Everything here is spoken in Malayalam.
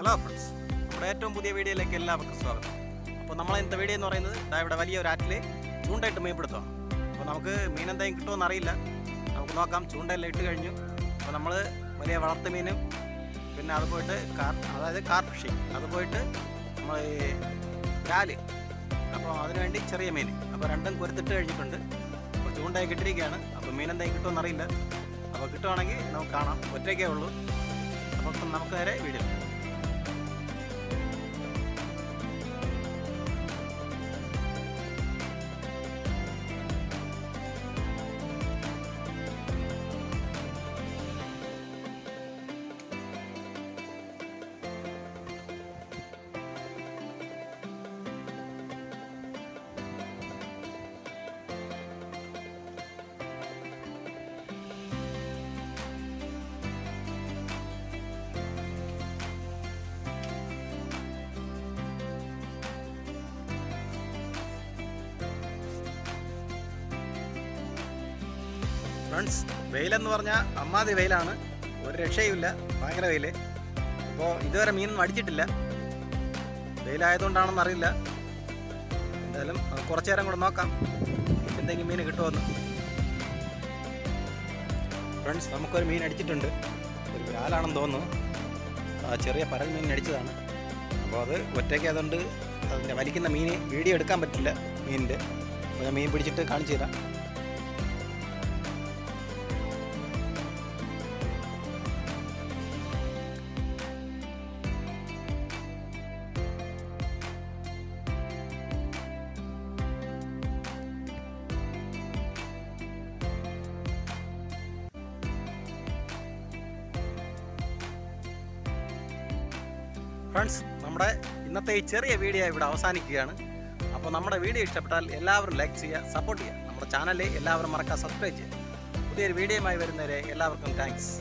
ഹലോ ഫ്രണ്ട്സ്, നമ്മുടെ ഏറ്റവും പുതിയ വീഡിയോയിലേക്ക് എല്ലാവർക്കും സ്വാഗതം. അപ്പോൾ നമ്മളെ വീഡിയോ എന്ന് പറയുന്നത് ഇവിടെ വലിയൊരു ആറ്റിൽ ചൂണ്ടയിട്ട് മീൻപിടുത്തമാണ്. അപ്പോൾ നമുക്ക് മീൻ എന്തെങ്കിലും കിട്ടുമെന്ന് അറിയില്ല, നമുക്ക് നോക്കാം. ചൂണ്ടയെല്ലാം ഇട്ട് കഴിഞ്ഞു. അപ്പോൾ നമ്മൾ വലിയ വളർത്തു മീനും പിന്നെ അത് പോയിട്ട് കാർ ഫിഷിങ്, അത് പോയിട്ട് നമ്മൾ കാല്, അപ്പോൾ അതിനുവേണ്ടി ചെറിയ മീൻ, അപ്പോൾ രണ്ടും കൊരുത്തിട്ട് കഴിഞ്ഞിട്ടുണ്ട്. അപ്പോൾ ചൂണ്ടയൊക്കെ ഇട്ടിരിക്കുകയാണ്. അപ്പോൾ മീൻ എന്തെങ്കിലും കിട്ടുമെന്ന് അറിയില്ല. അപ്പോൾ കിട്ടുവാണെങ്കിൽ നമുക്ക് കാണാം. ഒറ്റയ്ക്കേ ഉള്ളൂ. അപ്പോൾ നമുക്ക് നേരെ വീഡിയോ. ഫ്രണ്ട്സ്, വെയിലെന്ന് പറഞ്ഞാൽ അമ്മാതി വെയിലാണ്, ഒരു രക്ഷയുമില്ല, ഭയങ്കര വെയിൽ. അപ്പോൾ ഇതുവരെ മീനൊന്നും അടിച്ചിട്ടില്ല. വെയിലായതുകൊണ്ടാണെന്ന് അറിയില്ല. എന്തായാലും കുറച്ചു നേരം കൂടെ നോക്കാം എന്തെങ്കിലും മീൻ കിട്ടുമെന്ന്. ഫ്രണ്ട്സ്, നമുക്കൊരു മീൻ അടിച്ചിട്ടുണ്ട്. ഒരു ബ്രാലാണെന്ന് തോന്നുന്നു. ചെറിയ പരൽ മീൻ അടിച്ചതാണ്. അപ്പോൾ അത് ഒറ്റയ്ക്ക് അതുകൊണ്ട് അതിൻ്റെ വലിക്കുന്ന മീൻ വീഡിയോ എടുക്കാൻ പറ്റില്ല മീനിൻ്റെ. അപ്പോൾ ഞാൻ മീൻ പിടിച്ചിട്ട് കാണിച്ചു തരാം. ഫ്രണ്ട്സ്, നമ്മുടെ ഇന്നത്തെ ഈ ചെറിയ വീഡിയോ ഇവിടെ അവസാനിക്കുകയാണ്. അപ്പോൾ നമ്മുടെ വീഡിയോ ഇഷ്ടപ്പെട്ടാൽ എല്ലാവരും ലൈക്ക് ചെയ്യുക, സപ്പോർട്ട് ചെയ്യുക. നമ്മുടെ ചാനലിൽ എല്ലാവരും മറക്കാതെ സബ്സ്ക്രൈബ് ചെയ്യുക. പുതിയൊരു വീഡിയോയുമായി വരുന്നവരെ എല്ലാവർക്കും താങ്ക്സ്.